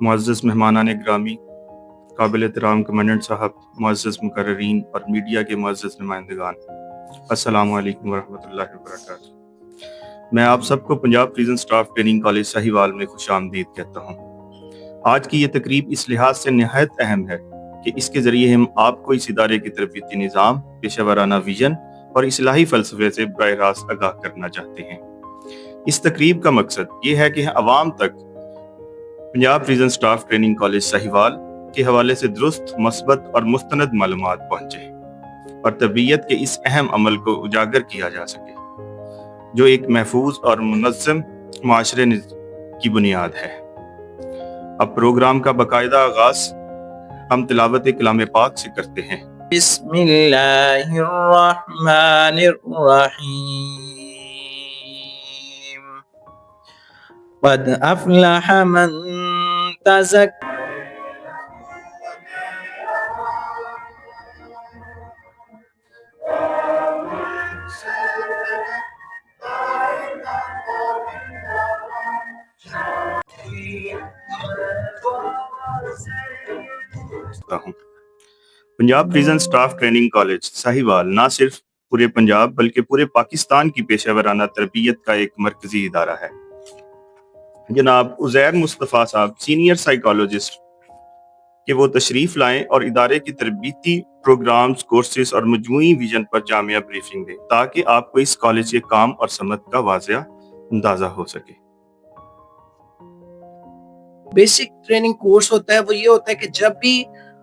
मुअज़्ज़ज़ मेहमानान ग्रामी, काबिल एहतराम कमांडेंट साहब, मुअज़्ज़ज़ मुकर्ररीन और मीडिया के मुअज़्ज़ज़ नुमाइंदगान, अस्सलामु अलैकुम वरहमतुल्लाहि वबरकातुहू। मैं आप सबको Punjab prison staff training college Sahiwal में खुशामदीद कहता हूँ। आज की ये तकरीब इस लिहाज से निहायत अहम है कि इसके ज़रिए हम आपको इस इदारे की तरबियती निज़ाम, पेशेवराना विजन और इस्लाही फ़लसफ़े से बराह रास्त आगाह करना चाहते हैं। इस तकरीब का मकसद ये है कि अवाम तक Punjab prison staff training college Sahiwal के हवाले से दुरुस्त, मस्बत और मुस्तनद मालूमात पहुँचे और तरबियत के इस अहम अमल को उजागर किया जा सके जो एक महफूज और मुनज़्ज़म माशरे की बुनियाद है। अब प्रोग्राम का बाकायदा आगाज हम तिलावत कलाम पाक से करते हैं। बिस्मिल्लाहिर्रहमानिर्रहीम क़द अफ़लह मन तज़क्का Punjab prison staff training college Sahiwal न सिर्फ पूरे पंजाब बल्कि पूरे पाकिस्तान की पेशेवराना तरबियत का एक मरकजी इदारा है। जनाब उज़ैर मुस्तफ़ा साहब सीनियर साइकोलॉजिस्ट कि वो तशरीफ लाएं और इदारे की तरबियती प्रोग्राम्स, कोर्सेज और मजमूई विजन पर जामिया ब्रीफिंग दें ताकि आपको इस कॉलेज के काम और समत का वाज़िया अंदाजा हो सके। बेसिक ट्रेनिंग कोर्स होता है वो ये होता है कि जब भी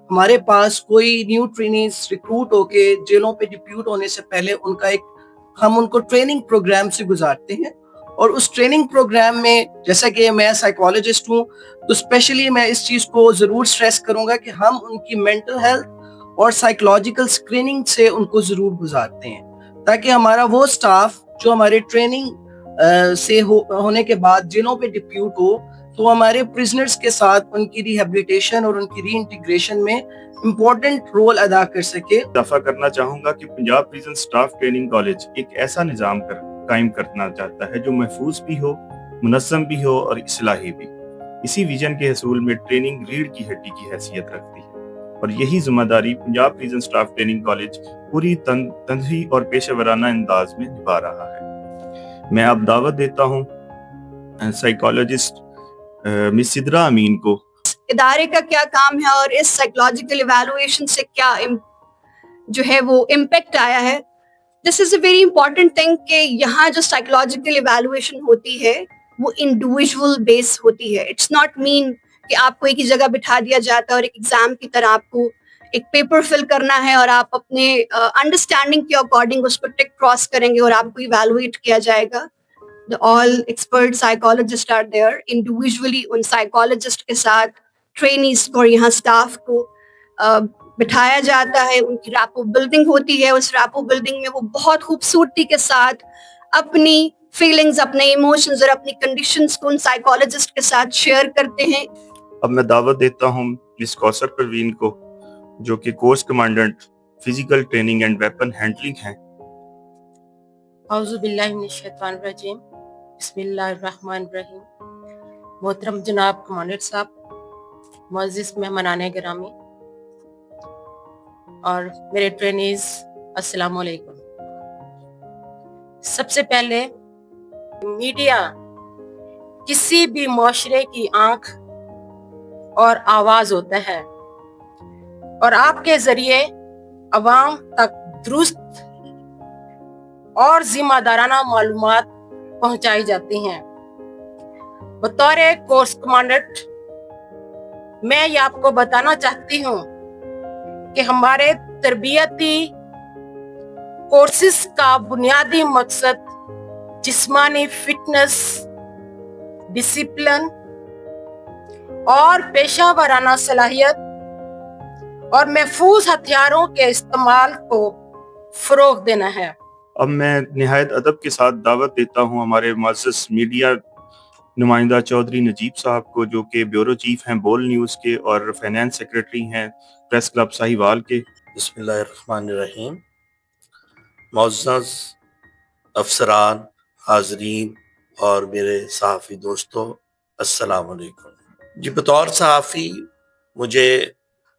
हमारे पास कोई न्यू ट्रेनीज रिक्रूट होके जेलों पे डिप्यूट होने से पहले हम उनको ट्रेनिंग प्रोग्राम से गुजारते हैं और उस ट्रेनिंग प्रोग्राम में जैसा कि मैं साइकोलॉजिस्ट हूँ तो स्पेशली मैं इस चीज़ को ज़रूर स्ट्रेस करूँगा कि हम उनकी मेंटल हेल्थ और साइकोलॉजिकल स्क्रीनिंग से उनको ज़रूर गुजारते हैं ताकि हमारा वो स्टाफ जो हमारे ट्रेनिंग से होने के बाद जेलों पे डिप्यूट हो तो हमारे प्रिजनर्स के साथ उनकी रिहेबिलिटेशन और उनकी रीइंटीग्रेशन में इम्पोर्टेंट रोल अदा कर सके। इजाफा करना चाहूँगा कि Punjab prison staff training college एक ऐसा निज़ाम कायम करना चाहता है जो महफूज भी हो, मुनज़्ज़म भी हो और इस्लाही भी। इसी विजन के हसूल में ट्रेनिंग रीढ़ की हड्डी की हैसियत रखती है और यही जिम्मेदारी Punjab prison staff training college पूरी तनज़ी और पेशेवराना अंदाज में निभा रहा है। मैं अब दावत देता हूँ साइकोलॉजिस्ट मिस सिद्रा अमीन को। इदारे का क्या काम है और इस साइकोलॉजिकल इवैल्यूएशन से क्या जो है वो इम्पैक्ट आया है। This is a very important thing कि यहाँ जो साइकोलॉजिकल इवैल्यूएशन होती है वो इंडिविजुअल बेस होती है। इट्स नॉट मीन कि आपको एक ही जगह बिठा दिया जाता है और एक एग्जाम की तरह आपको एक पेपर फिल करना है और आप अपने अंडरस्टैंडिंग के अकॉर्डिंग उस पर टिक क्रॉस करेंगे और आपको इवैल्यूएट किया जाएगा। All expert psychologists are there individually उन psychologist के साथ trainees और यहाँ staff को बिठाया जाता है। उनकी रैपो बिल्डिंग होती है। उस रैपो बिल्डिंग में वो बहुत खूबसूरती के साथ अपनी फीलिंग्स, अपने इमोशंस और अपनी कंडीशंस को उन साइकोलॉजिस्ट के साथ शेयर करते हैं। अब मैं दावत देता हूँ मिस कौसर परवीन को जो कि course commandant physical training and weapon handling हैं। औज़ु बिल्लाहि मिनश शैतानिर रजीम, बिस्मिल्लाहिर्रहमानिर्रहीम। मोहतरम जनाब कमांडेंट साहब, मुअज़्ज़िज़ मेहमानान गिरामी और मेरे ट्रेनीज, अस्सलाम वालेकुम। सबसे पहले मीडिया किसी भी मुआशरे की आंख और आवाज होता है और आपके जरिए अवाम तक दुरुस्त और जिम्मेदाराना मालूमात पहुंचाई जाती हैं। बतौर कोर्स कमांडेंट मैं ये आपको बताना चाहती हूँ कि हमारे तरबियती कोर्सेज का बुनियादी मकसद जिस्मानी फिटनेस, डिसिप्लिन और पेशा सलाहियत और महफूज हथियारों के इस्तेमाल को फरोग देना है। अब मैं निहायत अदब के साथ दावत देता हूँ हमारे मुअज़्ज़ज़ मीडिया नुमाइंदा चौधरी नजीब साहब को जो कि ब्यूरो चीफ हैं बोल न्यूज़ के और फाइनेंस सेक्रेटरी हैं प्रेस क्लब साहिवाल के। बिस्मिल्लाहिर्रहमानिर्रहीम। मुअज़्ज़ज़ अफसरान, हाज़रीन और मेरे सहाफ़ी दोस्तों, अस्सलाम वालेकुम। جی بطور صحافی مجھے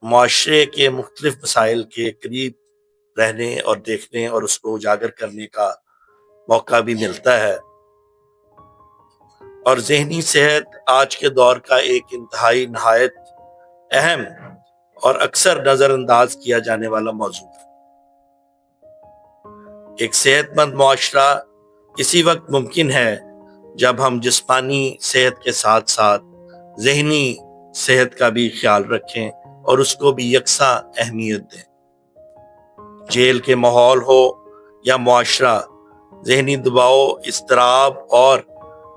معاشرے کے مختلف مسائل کے قریب رہنے اور دیکھنے اور اس کو اجاگر کرنے کا موقع بھی ملتا ہے، اور ذہنی صحت آج کے دور کا ایک انتہائی نہایت اہم اور اکثر نظر انداز کیا جانے والا موضوع ہے۔ ایک صحت مند معاشرہ اسی وقت ممکن ہے جب ہم جسمانی صحت کے ساتھ ساتھ ذہنی صحت کا بھی خیال رکھیں اور اس کو بھی یکساں اہمیت دیں۔ جیل کے ماحول ہو یا معاشرہ، ذہنی دباؤ، اضطراب اور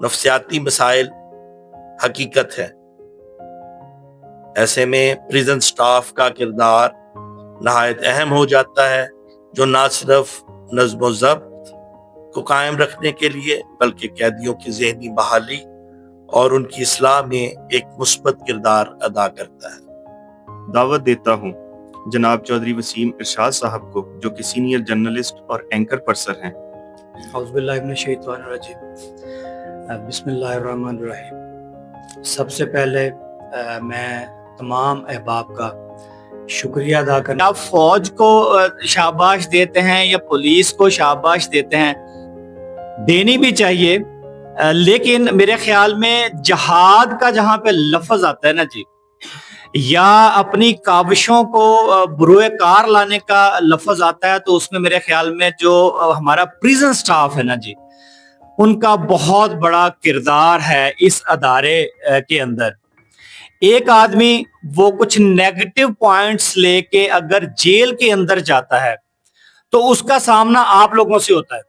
نفسیاتی مسائل حقیقت ہے۔ ایسے میں پریزن سٹاف کا کردار نہایت اہم ہو جاتا ہے، جو نہ صرف نظم و ضبط کو قائم رکھنے کے لیے بلکہ قیدیوں کی ذہنی بحالی اور ان کی اصلاح میں ایک مثبت کردار ادا کرتا ہے۔ دعوت دیتا ہوں جناب چودھری وسیم ارشاد صاحب کو، جو کہ سینئر جرنلسٹ اور اینکر پرسن ہیں۔ اعوذ باللہ من الشیطان الرجیم، بسم اللہ الرحمن الرحیم۔ سب سے پہلے میں تمام احباب کا شکریہ ادا کرنا۔ آپ فوج کو شاباش دیتے ہیں یا پولیس کو شاباش دیتے ہیں، دینی بھی چاہیے، لیکن میرے خیال میں جہاد کا جہاں پہ لفظ آتا ہے نا جی، یا اپنی کاوشوں کو بروئے کار لانے کا لفظ آتا ہے، تو اس میں میرے خیال میں جو ہمارا پریزن سٹاف ہے نا جی، ان کا بہت بڑا کردار ہے اس ادارے کے اندر۔ ایک آدمی وہ کچھ نیگیٹو پوائنٹس لے کے اگر جیل کے اندر جاتا ہے تو اس کا سامنا آپ لوگوں سے ہوتا ہے۔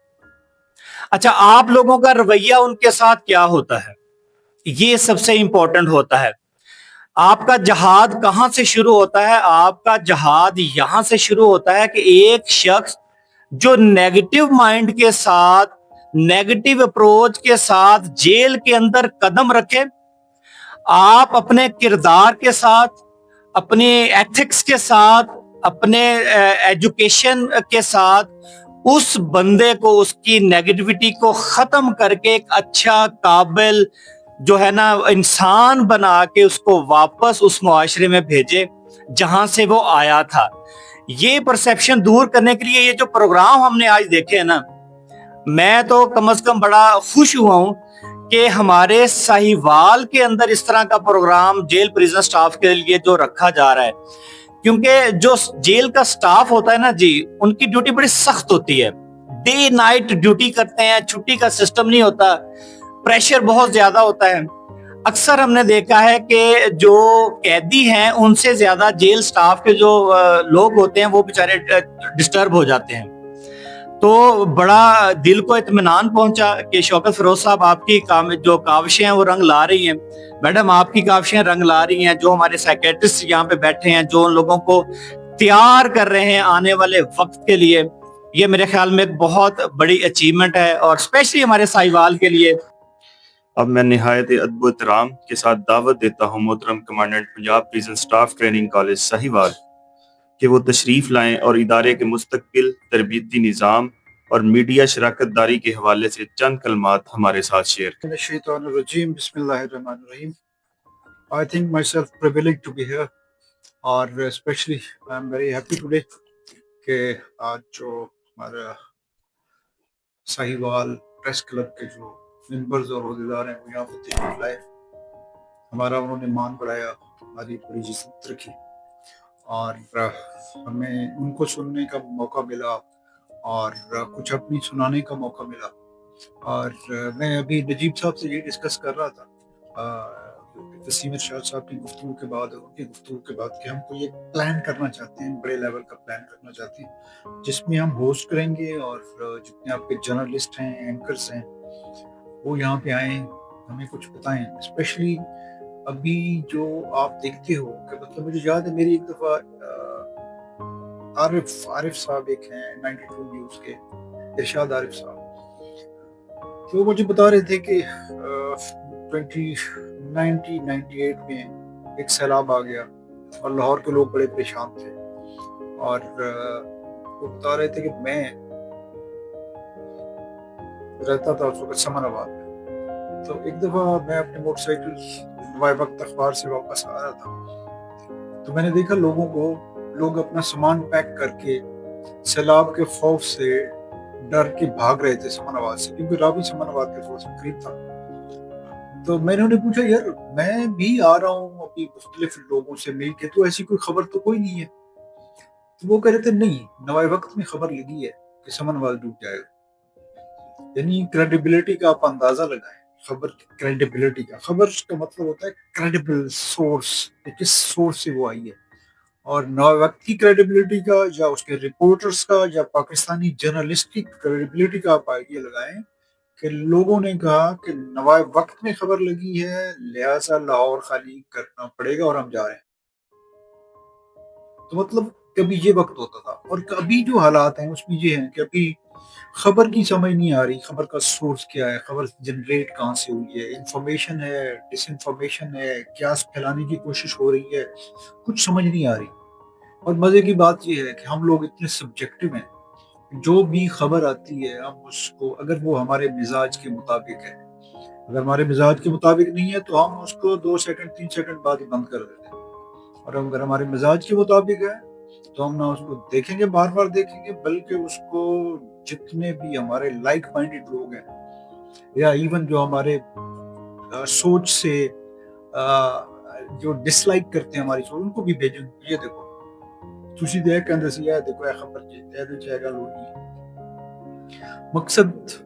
اچھا، آپ لوگوں کا رویہ ان کے ساتھ کیا ہوتا ہے، یہ سب سے امپورٹنٹ ہوتا ہے۔ آپ کا جہاد کہاں سے شروع ہوتا ہے؟ آپ کا جہاد یہاں سے شروع ہوتا ہے کہ ایک شخص جو نیگیٹو مائنڈ کے ساتھ، نیگیٹو اپروچ کے ساتھ جیل کے اندر قدم رکھے، آپ اپنے کردار کے ساتھ، اپنے ایتھکس کے ساتھ، اپنے ایجوکیشن کے ساتھ اس بندے کو، اس کی نیگیٹیوٹی کو ختم کر کے ایک اچھا قابل جو ہے نا انسان بنا کے اس کو واپس اس معاشرے میں بھیجے جہاں سے وہ آیا تھا۔ یہ پرسیپشن دور کرنے کے لیے یہ جو پروگرام ہم نے آج دیکھے ہیں نا، میں تو کم از کم بڑا خوش ہوا ہوں کہ ہمارے ساہیوال کے اندر اس طرح کا پروگرام جیل پریزن سٹاف کے لیے جو رکھا جا رہا ہے، کیونکہ جو جیل کا سٹاف ہوتا ہے نا جی، ان کی ڈیوٹی بڑی سخت ہوتی ہے، ڈے نائٹ ڈیوٹی کرتے ہیں، چھٹی کا سسٹم نہیں ہوتا، پریشر بہت زیادہ ہوتا ہے۔ اکثر ہم نے دیکھا ہے کہ جو قیدی ہیں ان سے زیادہ جیل سٹاف کے جو لوگ ہوتے ہیں وہ بیچارے ڈسٹرب ہو جاتے ہیں۔ تو بڑا دل کو اطمینان پہنچا کہ شوکت فیروز صاحب آپ کی جو کاوشیں ہیں وہ رنگ لا رہی ہیں، میڈم آپ کی کاوشیں رنگ لا رہی ہیں، جو ہمارے سائیکیٹرسٹ یہاں پہ بیٹھے ہیں جو ان لوگوں کو تیار کر رہے ہیں آنے والے وقت کے لیے، یہ میرے خیال میں ایک بہت بڑی اچیومنٹ ہے، اور اسپیشلی ہمارے ساہیوال کے لیے۔ اب میں نہایت ادب و احترام کے ساتھ دعوت دیتا ہوں محترم commandant Punjab prison staff training college Sahiwal کہ وہ تشریف لائیں اور ادارے کے مستقبل تربیتی نظام اور میڈیا شراکت داری کے حوالے سے چند کلمات ہمارے ساتھ شیئر کریں۔ الشیطان الرجیم، بسم اللہ الرحمن الرحیم۔ I think myself privileged to be here اور especially I am very happy today کہ آج جو ہمارا ساہیوال پریس کلب کے جو ممبرز اور عہدیدار ہیں وہ یہاں پہ تشریف لائے، ہمارا انہوں نے مان بڑھایا، ہماری بڑی عزت رکھی، اور ہمیں ان کو سننے کا موقع ملا اور کچھ اپنی سنانے کا موقع ملا۔ اور میں ابھی نجیب صاحب سے یہ ڈسکس کر رہا تھا وسیم ارشاد صاحب کی گفتگو کے بعد، ان کی گفتگو کے بعد، کہ ہم کو یہ پلان کرنا چاہتے ہیں، بڑے لیول کا پلان کرنا چاہتے ہیں جس میں ہم ہوسٹ کریں گے اور جتنے آپ کے جرنلسٹ ہیں، اینکرز ہیں، وہ یہاں پہ آئیں، ہمیں کچھ بتائیں۔ اسپیشلی ابھی جو آپ دیکھتے ہو کہ مطلب مجھے یاد ہے میری ایک دفعہ عارف صاحب ایک ہیں 92 نیوز کے، ارشاد عارف صاحب، تو وہ مجھے بتا رہے تھے کہ 1998 میں ایک سیلاب آ گیا اور لاہور کے لوگ بڑے پریشان تھے، اور وہ بتا رہے تھے کہ میں رہتا تھا اس وقت سمن آباد میں، तो एक दफ़ा मैं अपने मोटरसाइकिल नवाए वक्त अखबार से वापस आ रहा था, तो मैंने देखा लोग अपना सामान पैक करके सैलाब के खौफ से डर के भाग रहे थे समानाबाद से, क्योंकि रावी समानाबाद के थोड़ा सा करीब था। तो मैंने उन्हें पूछा, यार मैं भी आ रहा हूँ अभी मुख्तलिफ लोगों से मिल के, तो ऐसी कोई खबर तो कोई नहीं है। तो वो कह रहे थे, नहीं, नवाए वक्त में खबर लगी है कि समानाबाद डूब जाएगा। यानी क्रेडिबिलिटी का आप अंदाजा लगाएं, खबर की क्रेडिबिलिटी का। खबर का मतलब होता है क्रेडिबल सोर्स, किस सोर्स से वो आई है। और नवाए वक्त की क्रेडिबिलिटी का, या उसके रिपोर्टर्स का, या पाकिस्तानी जर्नलिस्ट की क्रेडिबिलिटी का आप आइडिया लगाएं कि लोगों ने कहा कि नवाए वक्त में खबर लगी है, लिहाजा लाहौर खाली करना पड़ेगा और हम जा रहे हैं। तो मतलब कभी ये वक्त होता था, और अभी जो हालात हैं उसमें ये हैं कि अभी खबर की समझ नहीं आ रही, खबर का सोर्स क्या है, खबर जनरेट कहाँ से हुई है, इंफॉर्मेशन है, डिसइंफॉर्मेशन है, क्या फैलाने की कोशिश हो रही है, कुछ समझ नहीं आ रही। और मजे की बात यह है कि हम लोग इतने सब्जेक्टिव हैं, जो भी खबर आती है हम उसको, अगर वो हमारे मिजाज के मुताबिक है, अगर हमारे मिजाज के मुताबिक नहीं है तो हम उसको 2 सेकंड 3 सेकंड बाद ही बंद कर देते हैं। और अगर हमारे मिजाज के मुताबिक है तो हम ना उसको देखेंगे, बार बार देखेंगे, बल्कि उसको जितने भी हमारे लाइक माइंडेड लोग हैं, या इवन जो हमारे सोच से जो डिसलाइक करते हैं हमारी सोच, उनको भी भेजेंगे। ये देखो तुसी देख के अंदर से यह देखो यह खबर जाएगा लोगी। मकसद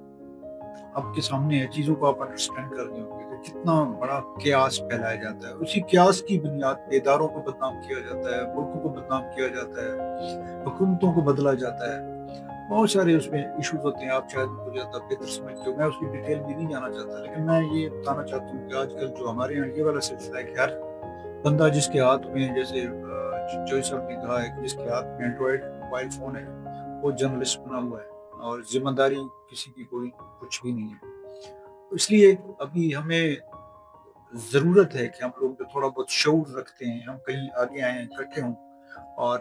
आपके सामने है, चीजों को आप अंडरस्टैंड कर रहे होंगे कि कितना बड़ा क्यास फैलाया जाता है। उसी क्यास की बुनियाद पे इदारों को बदनाम किया जाता है, मुल्कों को बदनाम किया जाता है, हुकूमतों को बदला जाता है। बहुत सारे उसमें इश्यूज होते हैं, आप शायद उनको ज्यादा बेहतर समझते हो, मैं उसकी डिटेल में नहीं जाना चाहता, लेकिन मैं ये बताना चाहता हूँ कि आजकल जो हमारे यहाँ ये वाला सिलसिला है कि हर बंदा जिसके हाथ में, जैसे जो साहब ने कहा है कि जिसके हाथ में एंड्रॉयड मोबाइल फोन है वो जर्नलिस्ट बना हुआ है, और जिम्मेदारी किसी की कोई कुछ भी नहीं है। तो इसलिए अभी हमें जरूरत है कि हम लोग जो थोड़ा बहुत शऊर रखते हैं, हम कहीं आगे आए, इकट्ठे हों और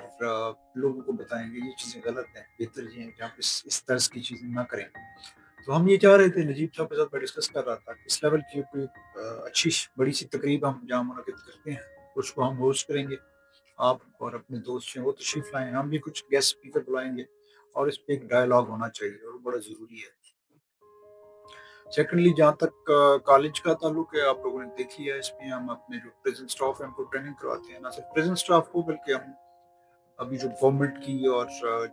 लोगों को बताएंगे ये चीज़ें गलत हैं, बेहतर ये है कि हम इस तर्ज की चीज़ें ना करें। तो हम ये चाह रहे थे, नजीब साहब के साथ मैं डिस्कस कर रहा था कि इस लेवल की कोई अच्छी बड़ी सी तकरीब हम जहाँ मुनक़िद करते हैं उसको हम होस्ट करेंगे। आप और अपने दोस्त हैं वो तशरीफ लाएं, हम भी कुछ गेस्ट स्पीकर बुलाएंगे और इस पे एक डायलॉग होना चाहिए, और वो बड़ा ज़रूरी है। सेकेंडली, जहाँ तक कॉलेज का ताल्लुक है, आप लोगों ने देखी है, इसमें हम अपने जो प्रेजेंट स्टाफ है उनको ट्रेनिंग करवाते हैं, ना सिर्फ प्रेजेंट स्टाफ को बल्कि हम अभी जो गवर्नमेंट की और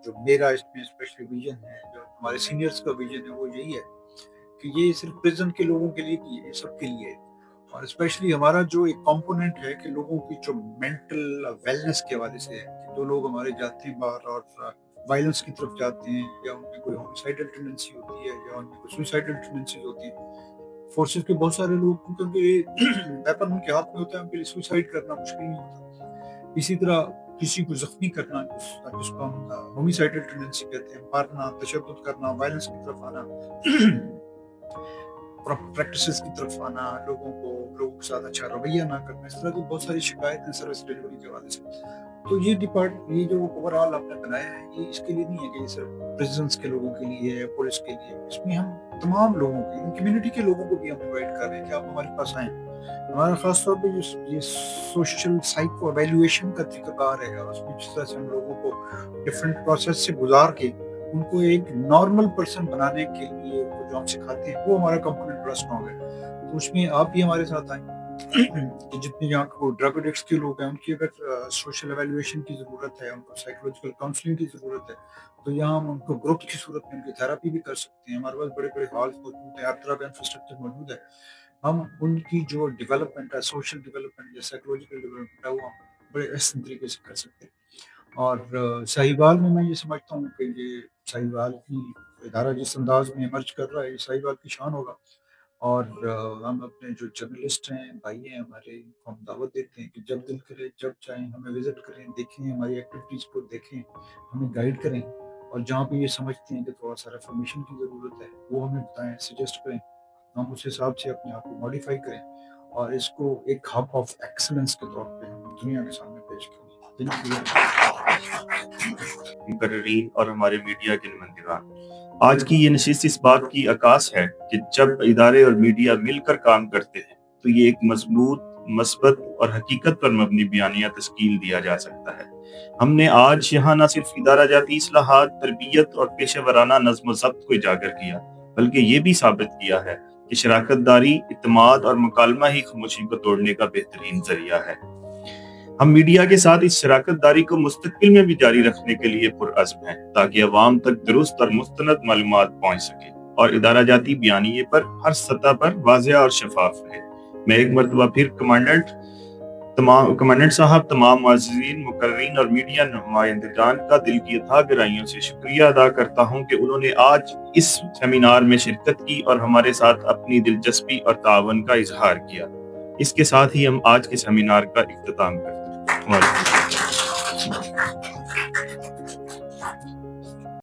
जो मेरा इसमें स्पेशली विजन है, जो हमारे सीनियर्स का विजन है, वो यही है कि ये सिर्फ प्रेजेंट के लोगों के लिए नहीं है, सबके लिए है। और स्पेशली हमारा जो एक कंपोनेंट है कि लोगों की जो मेंटल वेलनेस के हवाले से है, कि जो लोग हमारे जाते हैं बाहर और वायलेंस की तरफ जाते हैं, या उनमें कोई होमिसाइडल टेंडेंसी होती है, या उनमें कोई सुसाइडल टेंडेंसी होती है। फोर्सेस के बहुत सारे लोग, क्योंकि वेपन उनके हाथ में होता है, उनके लिए सुसाइड करना मुश्किल नहीं होता। इसी तरह किसी को जख्मी करना, जिसको हम होमिसाइडल टेंडेंसी कहते हैं, मारना, तशद्दुद करना, वायलेंस की तरफ आना, प्रैक्टिसेस की तरफ आना, लोगों के साथ अच्छा रवैया ना करना, इस तरह की बहुत सारी शिकायतें सर्विस डिलीवरी के हवाले से। तो ये ये जो ओवरऑल आपने बनाया है, ये इसके लिए नहीं है कि ये सिर्फ प्रिजन्स के लोगों के लिए है, पुलिस के लिए। इसमें हम तमाम लोगों के, कम्युनिटी के लोगों को भी हम इन्वाइट कर रहे हैं कि आप हमारे पास आएँ। हमारा खास तौर पे ये सोशल साइको एवेल्युएशन का तरीकाकार है, और उसमें जिस तरह से हम लोगों को डिफरेंट प्रोसेस से गुजार के उनको एक नॉर्मल पर्सन बनाने के लिए जो हम सिखाते हैं, वो हमारा कंपोनेंट बड़ा स्ट्रॉन्ग है। तो उसमें आप भी हमारे साथ आए कि जितने यहाँ को ड्रग एडिक्ट्स के लोग हैं, उनकी अगर सोशल एवेल्युएशन की ज़रूरत है, उनको साइकोलॉजिकल काउंसलिंग की ज़रूरत है, तो यहाँ हम उनको ग्रोथ की सूरत में उनकी थेरेपी भी कर सकते हैं। हमारे पास बड़े बड़े हॉल्स मौजूद हैं, हर तरह का इंफ्रास्ट्रक्चर मौजूद है। हम उनकी जो डेवलपमेंट है, सोशल डेवलपमेंट या साइकोलॉजिकल डेवलपमेंट है, वो हम बड़े अहसन तरीके से कर सकते हैं। और साहिवाल में मैं ये समझता हूँ कि ये साहिवाल की इदारा जिस अंदाज में इमर्ज कर रहा है, ये साहिवाल की शान होगा। और हम अपने जो जर्नलिस्ट हैं, भाई हैं हमारे, इनको हम दावत देते हैं कि जब दिल करे, जब चाहें, हमें विजिट करें, देखें, हमारी एक्टिविटीज़ को देखें, हमें गाइड करें, और जहाँ पे ये समझते हैं कि थोड़ा सा रिफॉर्मेशन की ज़रूरत है, वो हमें बताएं, सजेस्ट करें, हम उस हिसाब से अपने आप को मॉडिफाई करें, और इसको एक हब ऑफ एक्सीलेंस के तौर पे हम दुनिया के सामने पेश करें। मुकर्रीरीन और हमारे मीडिया के नुमाइंदगान, آج کی یہ نشست اس بات کی عکاس ہے کہ جب ادارے اور میڈیا مل کر کام کرتے ہیں تو یہ ایک مضبوط، مثبت اور حقیقت پر مبنی بیانیہ تشکیل دیا جا سکتا ہے۔ ہم نے آج یہاں نہ صرف ادارہ جاتی اصلاحات، تربیت اور پیشہ ورانہ نظم و ضبط کو اجاگر کیا، بلکہ یہ بھی ثابت کیا ہے کہ شراکت داری، اعتماد اور مکالمہ ہی خاموشی کو توڑنے کا بہترین ذریعہ ہے۔ ہم میڈیا کے ساتھ اس شراکت داری کو مستقبل میں بھی جاری رکھنے کے لیے پرعزم ہیں تاکہ عوام تک درست اور مستند معلومات پہنچ سکے اور ادارہ جاتی بیانیے پر ہر سطح پر واضح اور شفاف رہے۔ میں ایک مرتبہ پھر کمانڈنٹ صاحب، تمام معززین، مقررین اور میڈیا نمائندگان کا دل کی اتھاہ گہرائیوں سے شکریہ ادا کرتا ہوں کہ انہوں نے آج اس سیمینار میں شرکت کی اور ہمارے ساتھ اپنی دلچسپی اور تعاون کا اظہار کیا۔ اس کے ساتھ ہی ہم آج کے سیمینار کا اختتام کرتے ہیں۔ وعلیکم السلام۔